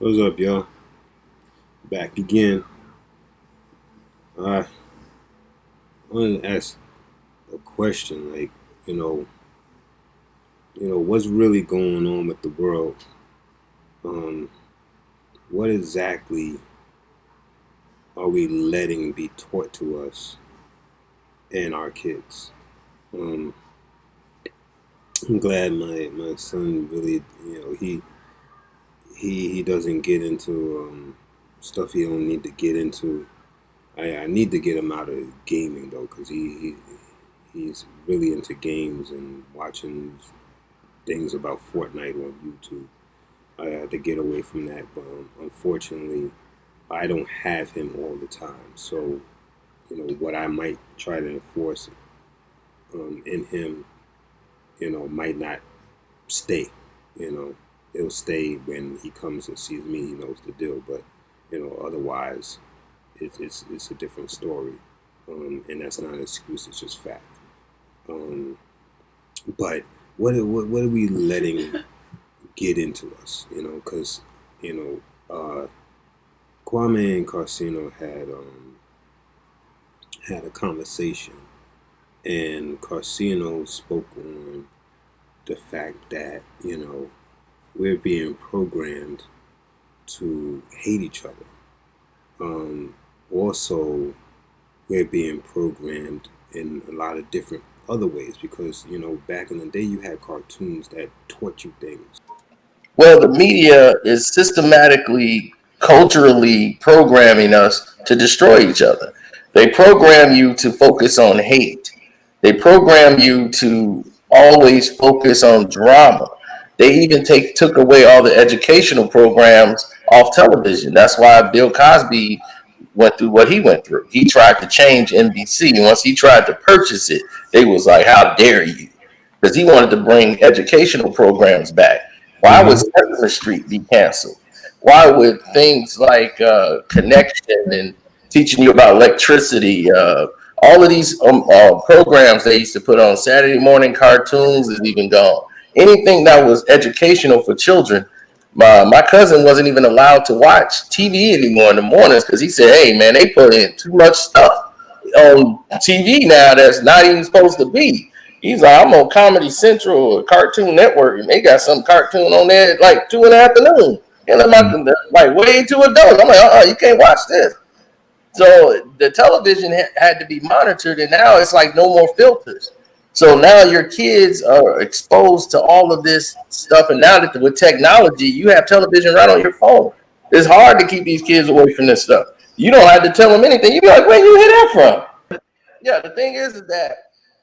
What's up, y'all? Back again. I wanted to ask a question, like, you know, what's really going on with the world? Um, what exactly are we letting be taught to us and our kids? Um, I'm glad my son really, he doesn't get into stuff he don't need to get into. I need to get him out of gaming though, because he's really into games and watching things about Fortnite on YouTube. I had to get away from that, but unfortunately, I don't have him all the time. So, what I might try to enforce in him, might not stay. You know, It'll stay when he comes and sees me. He knows the deal, but otherwise, it's a different story, and that's not an excuse. It's just fact. Um, but what are we letting get into us, because you Kwame and Carsino had a conversation, and Carsino spoke on the fact that we're being programmed to hate each other. Also, we're being programmed in a lot of different other ways because back in the day you had cartoons that taught you things. Well, the media is systematically, culturally programming us to destroy each other. They program you to focus on hate. They program you to always focus on drama. They even took away all the educational programs off television. That's why Bill Cosby went through what he went through. He tried to change NBC. Once he tried to purchase it, they was like, "How dare you?" Because he wanted to bring educational programs back. Why would Mm-hmm. Sesame Street be canceled? Why would things like Connection and teaching you about electricity, all of these programs they used to put on Saturday morning cartoons is even gone. Anything that was educational for children, my cousin wasn't even allowed to watch TV anymore in the mornings because he said, "Hey man, they put in too much stuff on TV now that's not even supposed to be." He's like, "I'm on Comedy Central or Cartoon Network, and they got some cartoon on there at like 2 in the afternoon, and I'm like way too adult." I'm like, "You can't watch this." So the television had to be monitored, and now it's like no more filters. So now your kids are exposed to all of this stuff, and now that with technology, you have television right on your phone. It's hard to keep these kids away from this stuff. You don't have to tell them anything. You be like, "Where you hear that from?" Yeah, the thing is that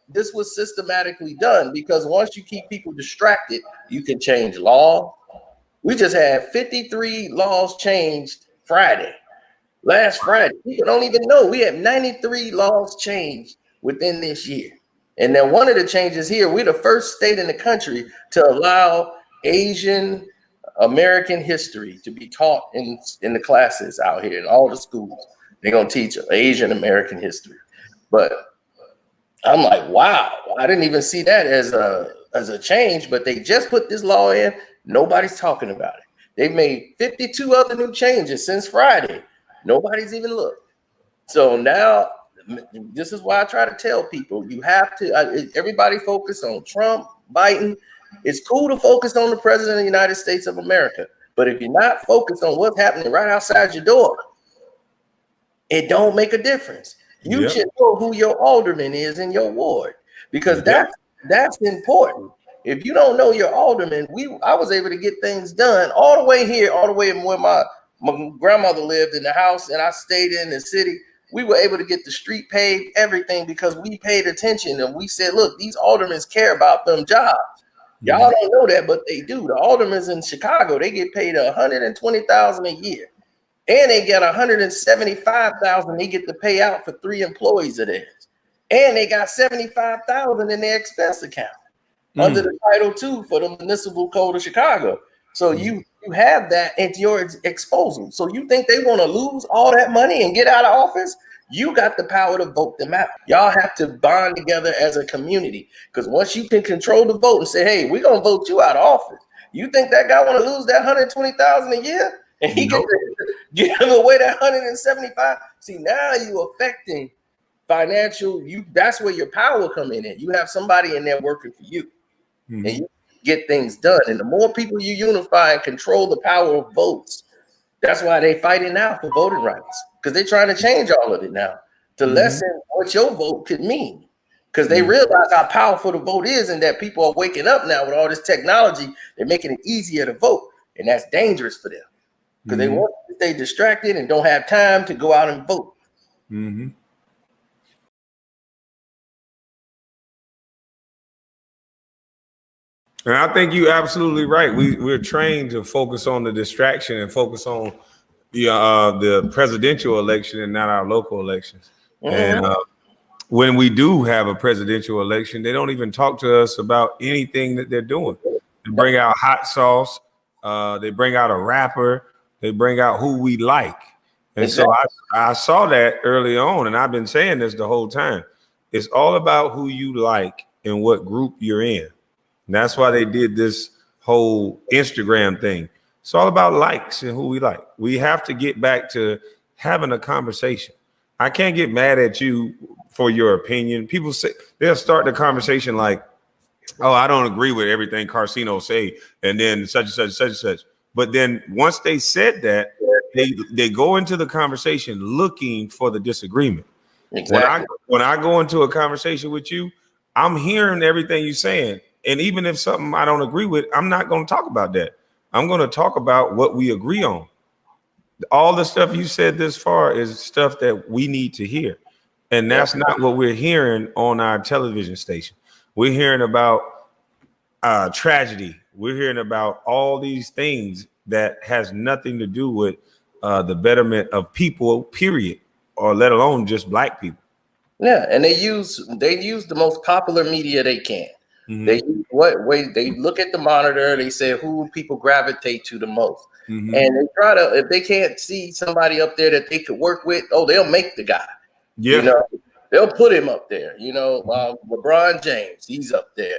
this was systematically done because once you keep people distracted, you can change law. We just had 53 laws changed Friday. Last Friday, people don't even know we had 93 laws changed within this year. And then one of the changes here, we're the first state in the country to allow Asian American history to be taught in the classes out here in all the schools. They're gonna teach Asian American history. But I'm like, wow, I didn't even see that as a change, but they just put this law in. Nobody's talking about it. They've made 52 other new changes since Friday. Nobody's even looked. So now, this is why I try to tell people you have to, everybody focus on Trump, Biden. It's cool to focus on the president of the United States of America. But if you're not focused on what's happening right outside your door, it don't make a difference. You Yep. should know who your alderman is in your ward because Yep. that's important. If you don't know your alderman, I was able to get things done all the way here, all the way where my grandmother lived in the house, and I stayed in the city. We were able to get the street paved, everything because we paid attention and we said, "Look, these aldermen care about them jobs." Y'all Mhm. don't know that, but they do. The aldermen in Chicago, they get paid $120,000 a year. And they get 175,000 they get to pay out for 3 employees of theirs. And they got 75,000 in their expense account under Mm. the Title II for the Municipal Code of Chicago. So Mm. you have that at your exposal. So you think they want to lose all that money and get out of office? You got the power to vote them out. Y'all have to bond together as a community because once you can control the vote and say, "Hey, we're gonna vote you out of office," you think that guy want to lose that 120,000 a year? and he gets to give away that 175. See, now you affecting financial. That's where your power come in. You have somebody in there working for you, and you get things done. And the more people you unify and control the power of votes, that's why they fighting now for voting rights, because they're trying to change all of it now to lessen what your vote could mean. Because they realize how powerful the vote is, and that people are waking up now with all this technology. They're making it easier to vote, and that's dangerous for them because they want to stay distracted and don't have time to go out and vote. And I think you're absolutely right. We're trained to focus on the distraction and focus on the presidential election and not our local elections. And when we do have a presidential election, they don't even talk to us about anything that they're doing. They bring out hot sauce. They bring out a rapper. They bring out who we like. And so I saw that early on, and I've been saying this the whole time. It's all about who you like and what group you're in. And that's why they did this whole Instagram thing. It's all about likes and who we like. We have to get back to having a conversation. I can't get mad at you for your opinion. People say they'll start the conversation like, oh, I don't agree with everything Carcino say, and then such and such, such and such. But then once they said that, they go into the conversation looking for the disagreement. Exactly. When I go into a conversation with you, I'm hearing everything you're saying. And even if something I don't agree with, I'm not going to talk about that. I'm going to talk about what we agree on. All the stuff you said this far is stuff that we need to hear. And that's not what we're hearing on our television station. We're hearing about tragedy. We're hearing about all these things that has nothing to do with the betterment of people, period, or let alone just Black people. Yeah, and they use the most popular media they can. They they look at the monitor, they say who people gravitate to the most. And they try to, if they can't see somebody up there that they could work with, they'll make the guy. Yeah. You know, they'll put him up there. You know, LeBron James, he's up there.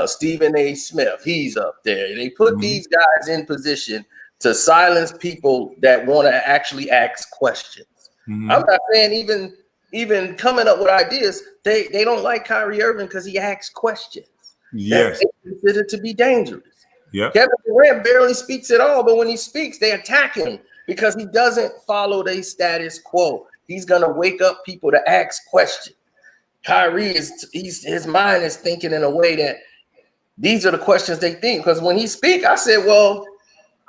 Stephen A. Smith, he's up there. They put these guys in position to silence people that want to actually ask questions. I'm not saying even coming up with ideas, they don't like Kyrie Irving because he asks questions. Yes. That they consider to be dangerous. Yeah. Kevin Durant barely speaks at all, but when he speaks, they attack him because he doesn't follow their status quo. He's gonna wake up people to ask questions. Kyrie his mind is thinking in a way that these are the questions they think. Because when he speak, I said, well,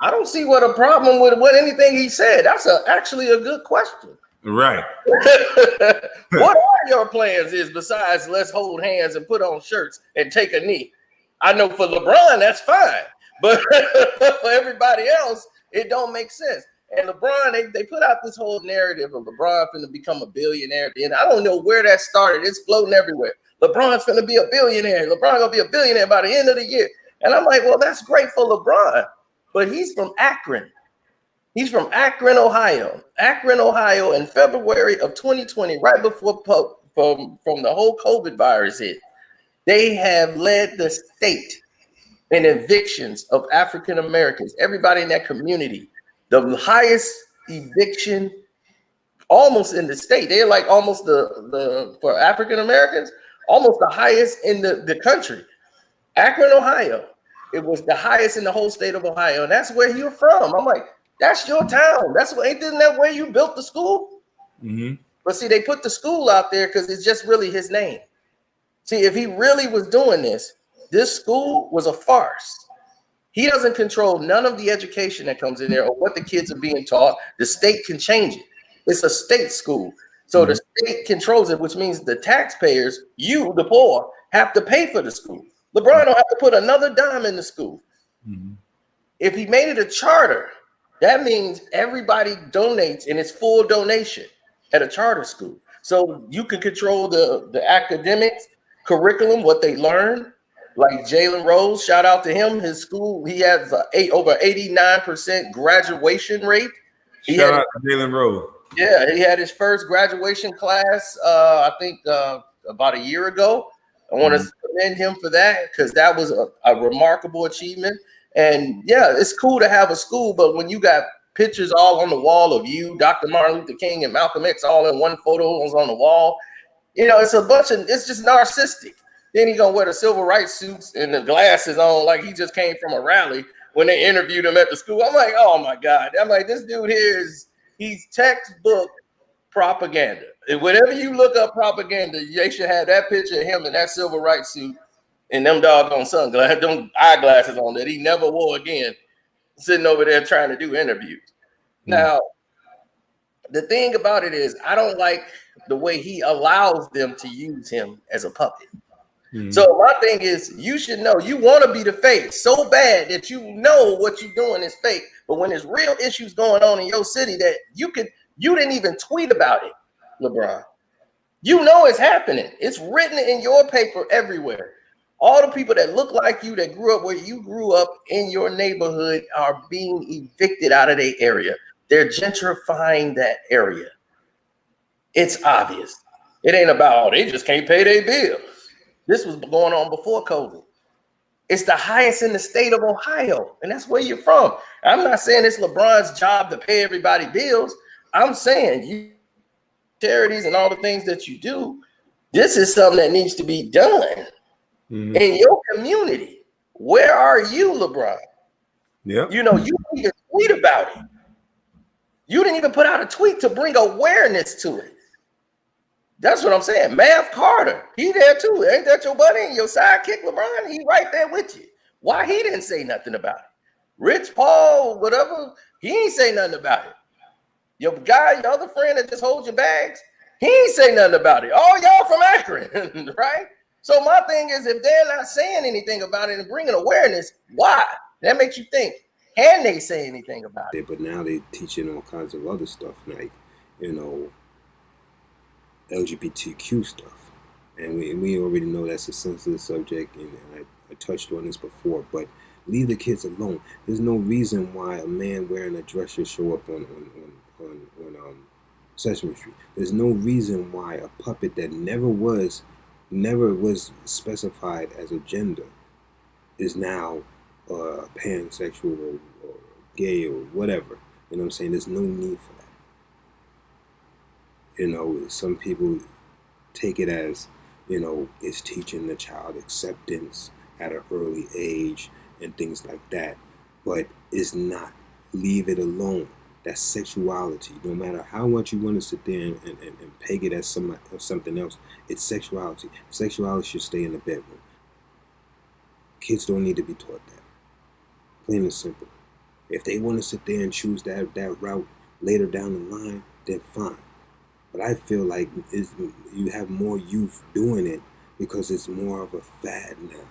I don't see what a problem with anything he said. That's actually a good question. Right. What are your plans besides let's hold hands and put on shirts and take a knee? I know for LeBron, that's fine. But for everybody else, it don't make sense. And LeBron, they put out this whole narrative of LeBron finna become a billionaire. And I don't know where that started. It's floating everywhere. LeBron's finna be a billionaire. LeBron gonna be a billionaire by the end of the year. And I'm like, well, that's great for LeBron. But he's from Akron. He's from Akron, Ohio. Akron, Ohio, in February of 2020, right before from the whole COVID virus hit, they have led the state in evictions of African Americans. Everybody in that community, the highest eviction almost in the state. They're like almost the for African Americans, almost the highest in the country. Akron, Ohio. It was the highest in the whole state of Ohio, and that's where you're from. I'm like, that's your town. Isn't that where you built the school? But see, they put the school out there because it's just really his name. See, if he really was doing this school was a farce. He doesn't control none of the education that comes in there or what the kids are being taught. The state can change it. It's a state school. So the state controls it, which means the taxpayers, you, the poor, have to pay for the school. LeBron don't have to put another dime in the school. If he made it a charter, that means everybody donates and it's full donation at a charter school. So you can control the academics, curriculum, what they learn. Like Jalen Rose, shout out to him. His school, he has over 89% graduation rate. Shout out to Jalen Rose. Yeah, he had his first graduation class, I think about a year ago. I want to commend him for that because that was a remarkable achievement. And yeah, it's cool to have a school, but when you got pictures all on the wall of you, Dr. Martin Luther King, and Malcolm X all in one photo on the wall. You know, it's a bunch of, it's just narcissistic. Then he gonna wear the civil rights suits and the glasses on like he just came from a rally when they interviewed him at the school. I'm like, oh my God. I'm like, this dude here he's textbook propaganda. And whenever you look up propaganda, they should have that picture of him in that civil rights suit and them doggone sunglasses, them eyeglasses on that he never wore again, sitting over there trying to do interviews. Now, the thing about it is, I don't like the way he allows them to use him as a puppet. So my thing is, you should know you want to be the face so bad that you know what you're doing is fake. But when there's real issues going on in your city that you didn't even tweet about it, LeBron. You know it's happening. It's written in your paper everywhere. All the people that look like you, that grew up where you grew up in your neighborhood, are being evicted out of their area. They're gentrifying that area. It's obvious. It ain't about, oh, they just can't pay their bills. This was going on before COVID. It's the highest in the state of Ohio, and that's where you're from. I'm not saying it's LeBron's job to pay everybody bills. I'm saying you charities and all the things that you do, this is something that needs to be done in your community. Where are you, LeBron? Yeah. You know, you didn't even tweet about it. You didn't even put out a tweet to bring awareness to it. That's what I'm saying. Mav Carter, he there too. Ain't that your buddy and your sidekick, LeBron? He right there with you. Why he didn't say nothing about it? Rich Paul, whatever, he ain't say nothing about it. Your guy, your other friend that just holds your bags, he ain't say nothing about it. All y'all from Akron, right? So my thing is, if they're not saying anything about it and bringing awareness, why? That makes you think, can they say anything about it? But now they're teaching all kinds of other stuff, like, you know, LGBTQ stuff. And we already know that's a sensitive subject, and I touched on this before, but leave the kids alone. There's no reason why a man wearing a dress should show up on Sesame Street. There's no reason why a puppet that never was specified as a gender is now pansexual or gay or whatever. You know what I'm saying? There's no need for that. You know, some people take it as, you know, it's teaching the child acceptance at an early age and things like that. But it's not. Leave it alone. That's sexuality. No matter how much you want to sit there and peg it as something else, it's sexuality. Sexuality should stay in the bedroom. Kids don't need to be taught that. Plain and simple. If they want to sit there and choose that route later down the line, then fine. But I feel like you have more youth doing it because it's more of a fad now.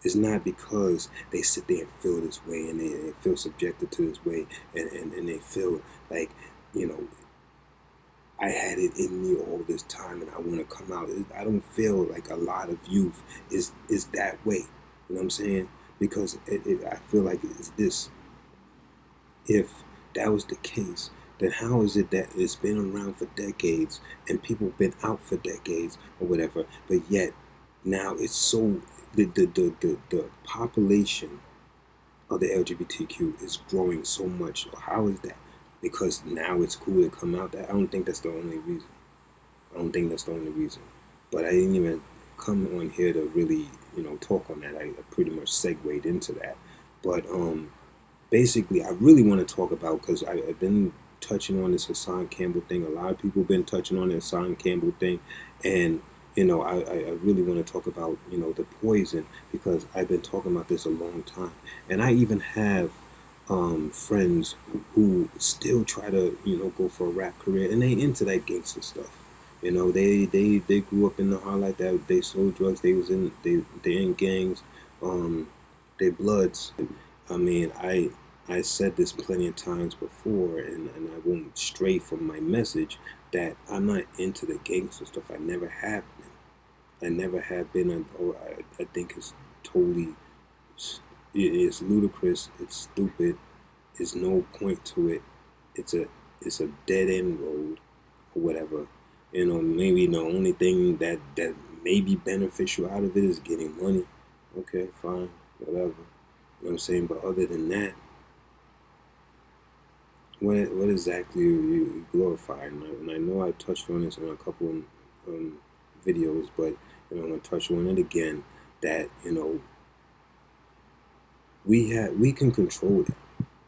It's not because they sit there and feel this way and they feel subjected to this way and they feel like, you know, I had it in me all this time and I want to come out. I don't feel like a lot of youth is that way. You know what I'm saying? Because I feel like it's this. If that was the case, then how is it that it's been around for decades and people have been out for decades or whatever, but yet now it's so the population of the LGBTQ is growing so much. How is that? Because now it's cool to come out. I don't think that's the only reason. But I didn't even come on here to really, you know, talk on that. I pretty much segued into that. But basically, I really want to talk about, because I've been touching on this Hassan Campbell thing. A lot of people have been touching on the Hassan Campbell thing. And you know, I really want to talk about, you know, the poison, because I've been talking about this a long time. And I even have friends who still try to, you know, go for a rap career, and they into that gangster stuff. You know, they grew up in the highlight that they sold drugs, they in gangs, they bloods. I mean, I said this plenty of times before, and I won't stray from my message, that I'm not into the gangster stuff. I never have been. I never have been. I think it's totally, it's ludicrous. It's stupid. There's no point to it. It's a dead end road or whatever. You know, maybe the only thing that may be beneficial out of it is getting money. Okay, fine, whatever. You know what I'm saying? But other than that, what exactly you glorify? And I know I touched on this on a couple um, videos, but I'm gonna touch on it again. That we can control that.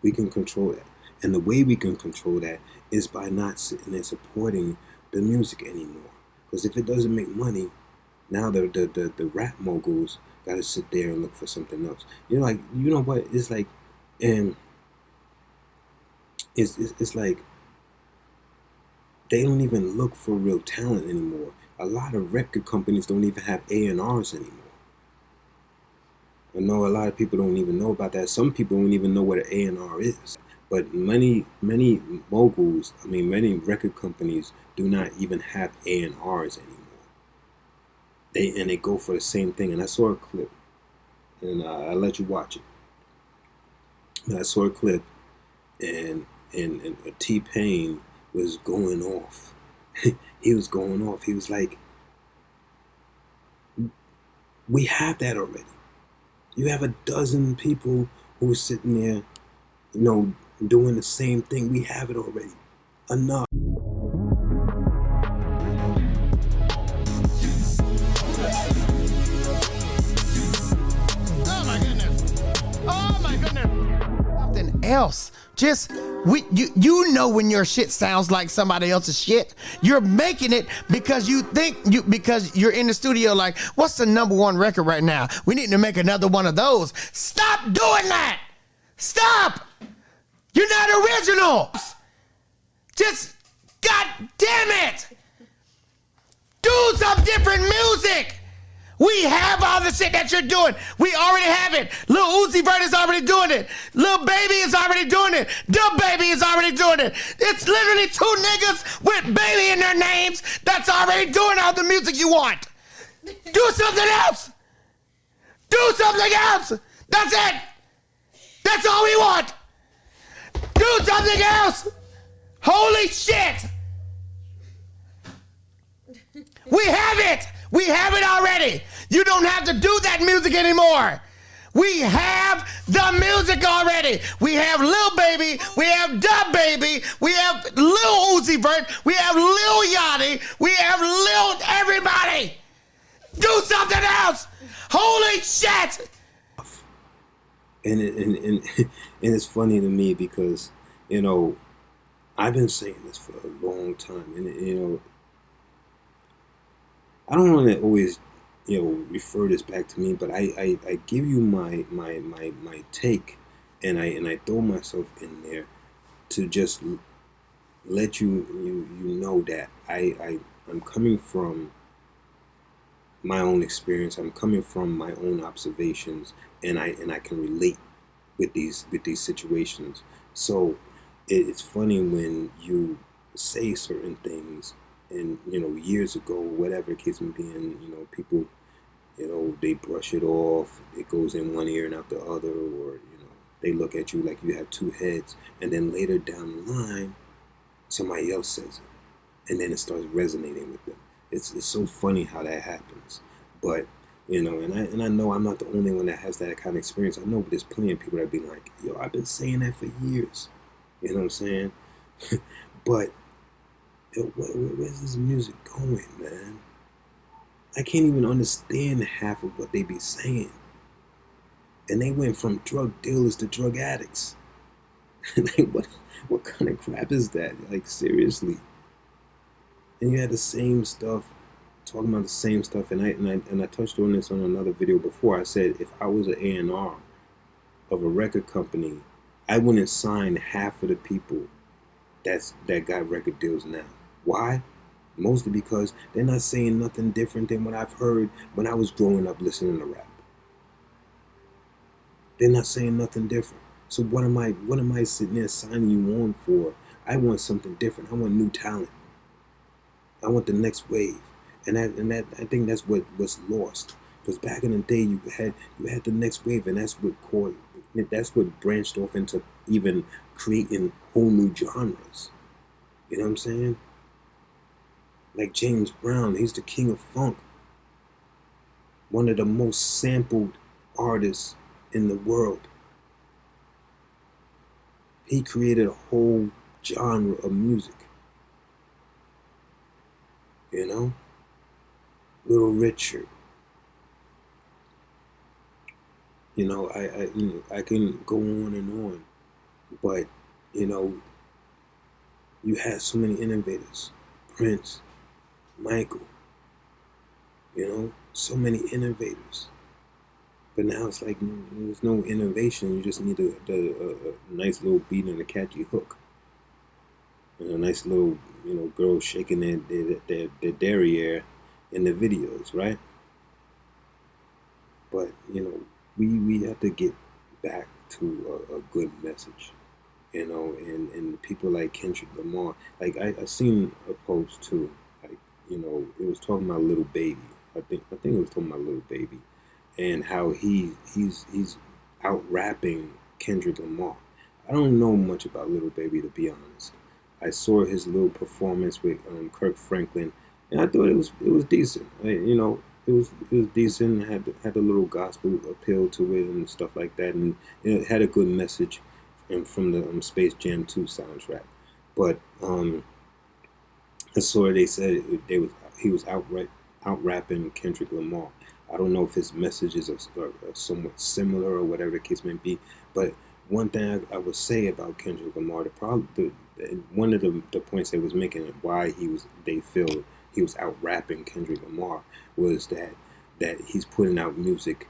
We can control that, and the way we can control that is by not sitting there supporting the music anymore. Because if it doesn't make money, now the rap moguls got to sit there and look for something else. Like what? It's like, and it's like they don't even look for real talent anymore. A lot of record companies don't even have A&Rs anymore. I know a lot of people don't even know about that. Some people don't even know what an A&R is. But many moguls, many record companies do not even have A&Rs anymore. They go for the same thing. And I saw a clip, and I'll let you watch it. And I saw a clip, and T-Pain was going off. He was going off. He was like, we have that already. You have a dozen people who are sitting there, doing the same thing. We have it already. Enough. Oh my goodness. Oh my goodness. Something else. Just you know when your shit sounds like somebody else's shit. You're making it because because you're in the studio like, what's the #1 record right now? We need to make another one of those. Stop doing that. Stop. You're not original. Just, God damn it. Do some different music. We have all the shit that you're doing. We already have it. Lil Uzi Vert is already doing it. Lil Baby is already doing it. Dub Baby is already doing it. It's literally 2 niggas with baby in their names that's already doing all the music you want. Do something else. Do something else. That's it. That's all we want. Do something else. Holy shit. We have it. We have it already. You don't have to do that music anymore. We have the music already. We have Lil Baby. We have Dub Baby. We have Lil Uzi Vert. We have Lil Yachty. We have Lil everybody. Do something else. Holy shit. And it's funny to me because, I've been saying this for a long time. And, I don't want to always, refer this back to me, but I give you my take, and I throw myself in there to just let you know that I'm coming from my own experience. I'm coming from my own observations, and I can relate with these situations. So it's funny when you say certain things. And years ago, whatever the case may be, people, they brush it off. It goes in one ear and out the other, or they look at you like you have 2 heads. And then later down the line, somebody else says it, and then it starts resonating with them. It's so funny how that happens. But and I know I'm not the only one that has that kind of experience. I know there's plenty of people that be like, yo, I've been saying that for years. You know what I'm saying? But where's this music going, man? I can't even understand half of what they be saying. And they went from drug dealers to drug addicts. Like, what kind of crap is that? Like, seriously. And you had the same stuff, talking about the same stuff. And I touched on this on another video before. I said if I was an A&R of a record company, I wouldn't sign half of the people that got record deals now. Why? Mostly because they're not saying nothing different than what I've heard when I was growing up listening to rap. They're not saying nothing different. So what am I sitting there signing you on for? I want something different. I want new talent. I want the next wave. And that I think that's what's lost. Because back in the day you had the next wave, and that's what branched off into even creating whole new genres. You know what I'm saying? Like James Brown, he's the king of funk. One of the most sampled artists in the world. He created a whole genre of music. You know, Little Richard. You know, I can go on and on, but you know, you had so many innovators, Prince, Michael. You know, so many innovators. But now it's like there's no innovation. You just need a nice little beat and a catchy hook, and a nice little girl shaking their derriere in the videos, right? But we have to get back to a good message, and people like Kendrick Lamar. Like I seen a post too, like it was talking about Little Baby. I think it was talking about Little Baby, and how he's out rapping Kendrick Lamar. I don't know much about Little Baby, to be honest. I saw his little performance with Kirk Franklin, and I thought it was decent. It was decent. Had a little gospel appeal to it and stuff like that, and it had a good message, and from the Space Jam 2 soundtrack. But I saw they said he was out rapping Kendrick Lamar. I don't know if his messages are somewhat similar or whatever the case may be, but one thing I would say about Kendrick Lamar, one of the points they was making and why they feel he was out rapping Kendrick Lamar was that he's putting out music,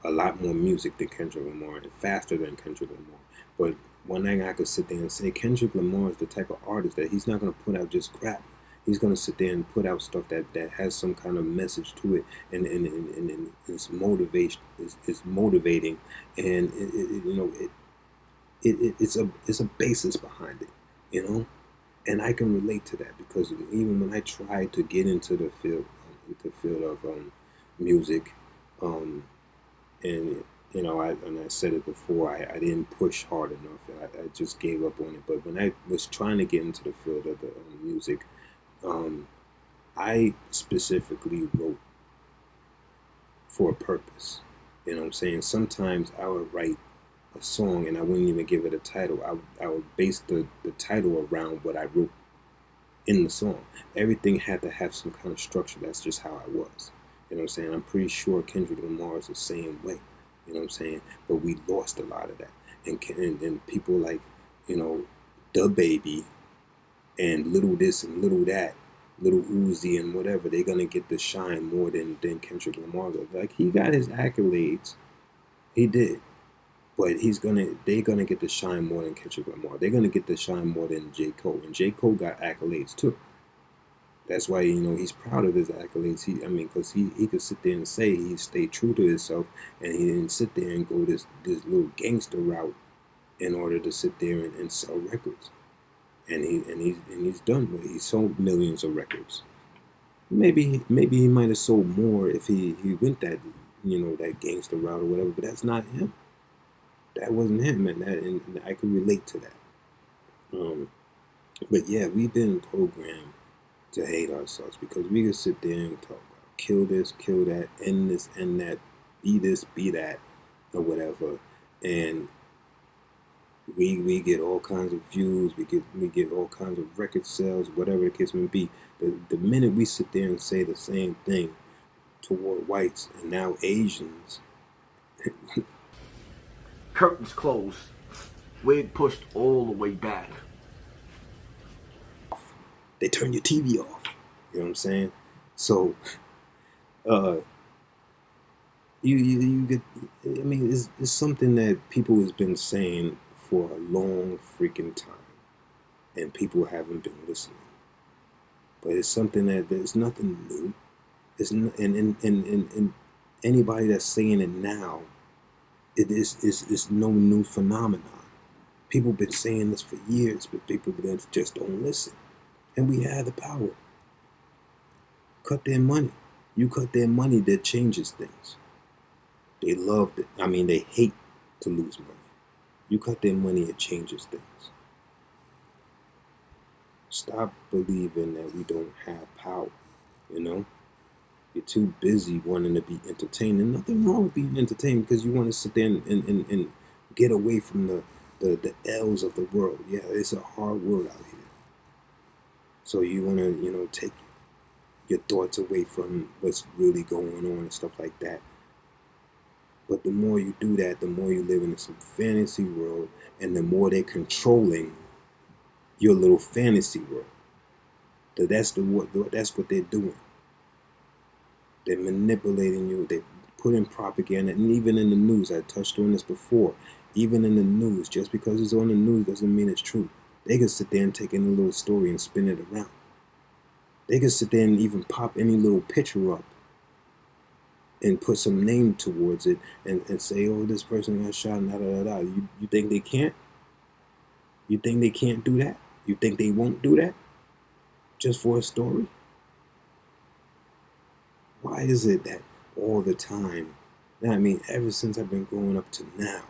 a lot more music than Kendrick Lamar and faster than Kendrick Lamar. But one thing I could sit there and say, Kendrick Lamar is the type of artist that he's not going to put out just crap. He's going to sit there and put out stuff that has some kind of message to it, and it's motivation, it's motivating, and it's a basis behind it, and I can relate to that because even when I tried to get into the field of music, and I said it before, I didn't push hard enough. I just gave up on it. But when I was trying to get into the field of the music, I specifically wrote for a purpose. You know what I'm saying? Sometimes I would write a song and I wouldn't even give it a title. I would base the title around what I wrote in the song. Everything had to have some kind of structure. That's just how I was. You know what I'm saying? I'm pretty sure Kendrick Lamar is the same way. You know what I'm saying? But we lost a lot of that. And people like, Da Baby and Little This and Little That, Little Uzi and whatever, they're going to get the shine more than Kendrick Lamar. Like, he got his accolades. He did. But they're gonna get the shine more than Kendrick Lamar. They're gonna get the shine more than J. Cole. And J. Cole got accolades too. That's why, he's proud of his accolades. Because he could sit there and say he stayed true to himself, and he didn't sit there and go this little gangster route in order to sit there and sell records. And he's done with it. He sold millions of records. Maybe he might have sold more if he went that that gangster route or whatever. But that's not him. That wasn't him, and I can relate to that. But yeah, we've been programmed to hate ourselves because we can sit there and talk about kill this, kill that, end this, end that, be this, be that, or whatever, and we get all kinds of views, we get all kinds of record sales, whatever the case may be. The minute we sit there and say the same thing toward whites and now Asians. Curtains closed, wig pushed all the way back. They turn your TV off. You know what I'm saying? So, you get. It's something that people has been saying for a long freaking time, and people haven't been listening. But it's something that there's nothing new. It's and anybody that's saying it now. It's no new phenomenon. People been saying this for years, but people just don't listen. And we have the power. Cut their money. You cut their money, that changes things. They love it. They hate to lose money. You cut their money, it changes things. Stop believing that we don't have power, You're too busy wanting to be entertained. And nothing wrong with being entertained because you want to sit there and get away from the L's of the world. Yeah, it's a hard world out here. So you want to, take your thoughts away from what's really going on and stuff like that. But the more you do that, the more you live in some fantasy world, and the more they're controlling your little fantasy world. That's what they're doing. They're manipulating you. They put in propaganda, and even in the news. I touched on this before. Even in the news, just because it's on the news doesn't mean it's true. They can sit there and take any little story and spin it around. They can sit there and even pop any little picture up and put some name towards it and say, oh, this person got shot, and da da da da. You think they can't? You think they can't do that? You think they won't do that? Just for a story? Why is it that all the time, I mean, ever since I've been growing up to now,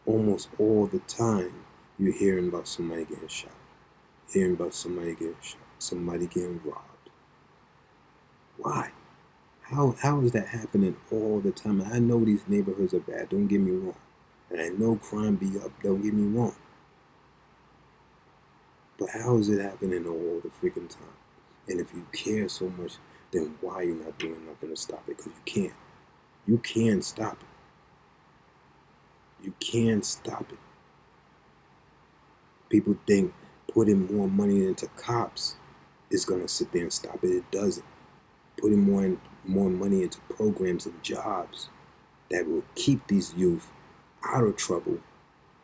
almost all the time, you're hearing about somebody getting shot, hearing about somebody getting shot, somebody getting robbed. Why? How is that happening all the time? I know these neighborhoods are bad, don't get me wrong. And I know crime be up, don't get me wrong. But how is it happening all the freaking time? And if you care so much, then why are you not doing nothing to stop it? Because you can't. You can stop it. You can stop it. People think putting more money into cops is going to sit there and stop it. It doesn't. Putting more money into programs and jobs that will keep these youth out of trouble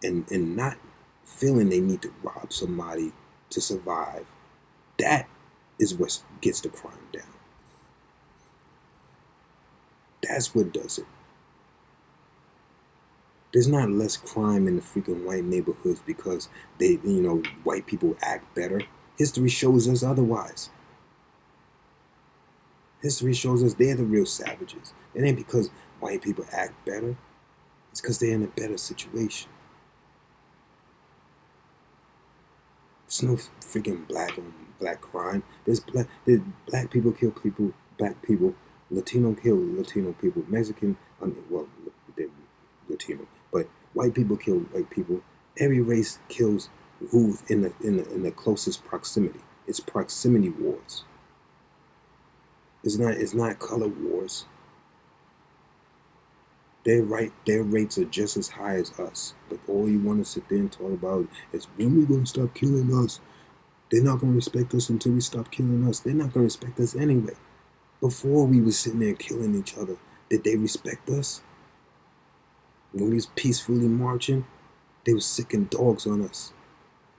and not feeling they need to rob somebody to survive. That is what gets the crime down. That's what does it. There's not less crime in the freaking white neighborhoods because white people act better. History shows us otherwise. History shows us they're the real savages. It ain't because white people act better. It's because they're in a better situation. There's no freaking black crime. There's black people kill people, black people. Latino kill Latino people. Mexican, they're Latino, but white people kill white people. Every race kills who in the closest proximity. It's proximity wars. It's not color wars. Their rates are just as high as us. But all you want to sit there and talk about is when we gonna stop killing us. They're not gonna respect us until we stop killing us. They're not gonna respect us anyway. Before we was sitting there killing each other, did they respect us? When we was peacefully marching, they was sicking dogs on us,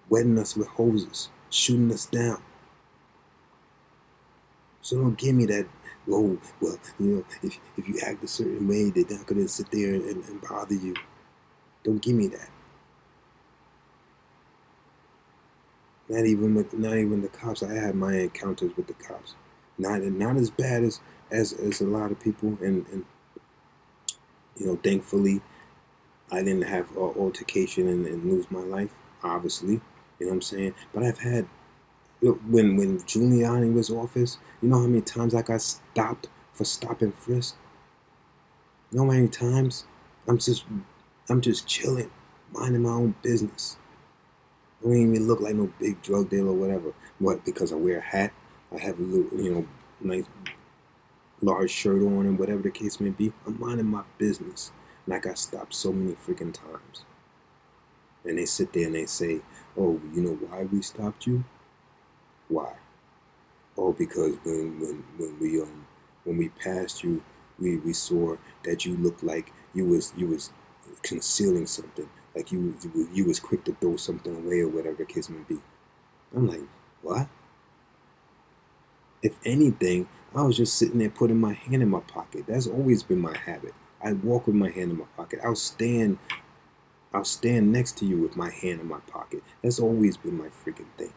wetting us with hoses, shooting us down. So don't give me that, oh, well, if you act a certain way, they're not going to sit there and bother you. Don't give me that. Not even the cops. I had my encounters with the cops. Not as bad as a lot of people, and thankfully, I didn't have an altercation and lose my life, obviously. You know what I'm saying? But I've had, when Giuliani was office, you know how many times I got stopped for stop and frisk? You know how many times? I'm just chilling, minding my own business. I don't even look like no big drug dealer or whatever. What? Because I wear a hat, I have a little, nice large shirt on, and whatever the case may be. I'm minding my business. And I got stopped so many freaking times. And they sit there and they say, oh, you know why we stopped you? Why? Oh, because when we passed you, we saw that you looked like you was concealing something, like you was quick to throw something away or whatever the case may be. I'm like, what? If anything, I was just sitting there putting my hand in my pocket. That's always been my habit. I walk with my hand in my pocket. I'll stand next to you with my hand in my pocket. That's always been my freaking thing.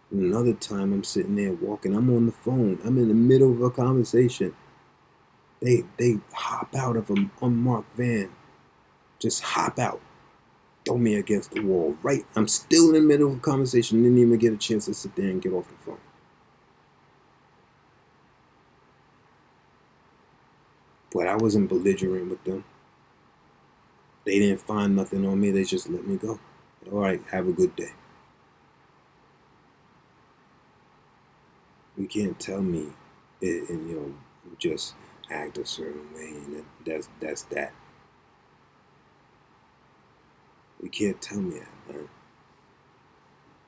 And another time I'm sitting there walking, I'm on the phone. I'm in the middle of a conversation. They hop out of an unmarked van. Just hop out. Throw me against the wall. Right. I'm still in the middle of a conversation. Didn't even get a chance to sit there and get off the phone. But I wasn't belligerent with them. They didn't find nothing on me. They just let me go. All right, have a good day. You can't tell me, and just act a certain way, and that's that. You can't tell me that, man.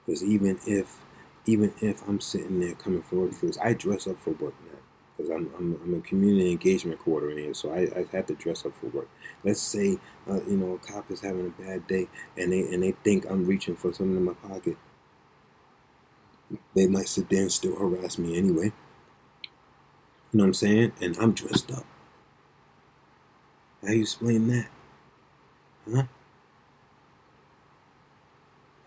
Because even if I'm sitting there coming for work, because I dress up for work now, because I'm a community engagement coordinator, so I have to dress up for work. Let's say a cop is having a bad day, and they think I'm reaching for something in my pocket. They might sit there and still harass me anyway. You know what I'm saying? And I'm dressed up. How you explain that? Huh?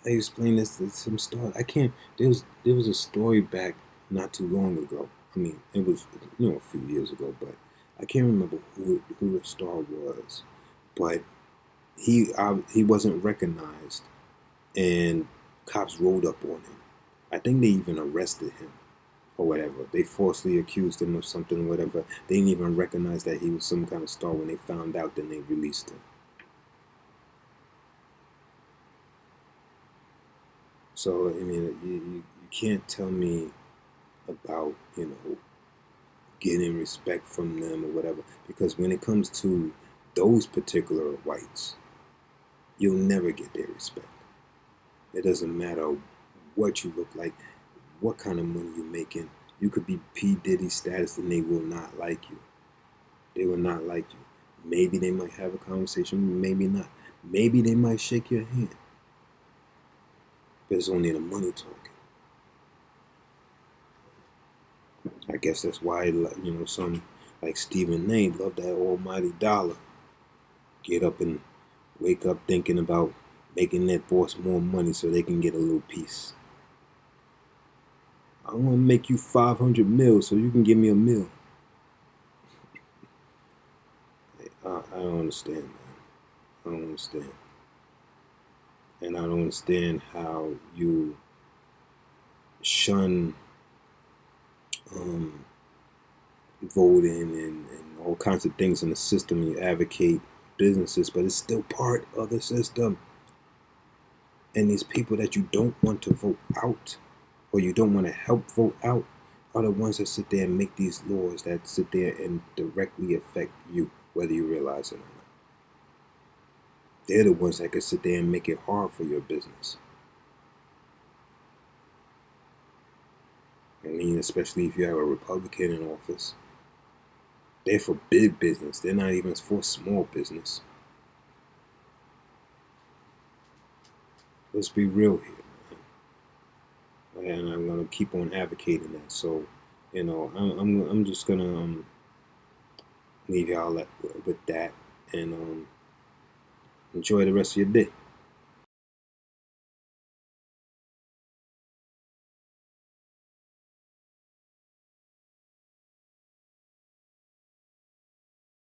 How you explain this to some start? I can't. There was a story back not too long ago. I mean, it was a few years ago, but I can't remember who the star was. But he wasn't recognized, and cops rolled up on him. I think they even arrested him or whatever. They falsely accused him of something or whatever. They didn't even recognize that he was some kind of star. When they found out, then they released him. So, I mean, you can't tell me about, getting respect from them or whatever. Because when it comes to those particular whites, you'll never get their respect. It doesn't matter what you look like, what kind of money you're making. You could be P. Diddy status and they will not like you. They will not like you. Maybe they might have a conversation, maybe not. Maybe they might shake your hand. But it's only the money talking. I guess that's why, some like Stephen A. love that almighty dollar. Get up and wake up thinking about making that boss more money so they can get a little piece. I want to make you 500 mil so you can give me a mil. I don't understand, man. I don't understand. And I don't understand how you shun voting and all kinds of things in the system. You advocate businesses, but it's still part of the system. And these people that you don't want to vote out, or you don't want to help vote out, are the ones that sit there and make these laws that sit there and directly affect you, whether you realize it or not. They're the ones that can sit there and make it hard for your business. I mean, especially if you have a Republican in office. They're for big business. They're not even for small business. Let's be real here, man. And I'm gonna keep on advocating that. So, I'm just gonna leave y'all with that, and enjoy the rest of your day.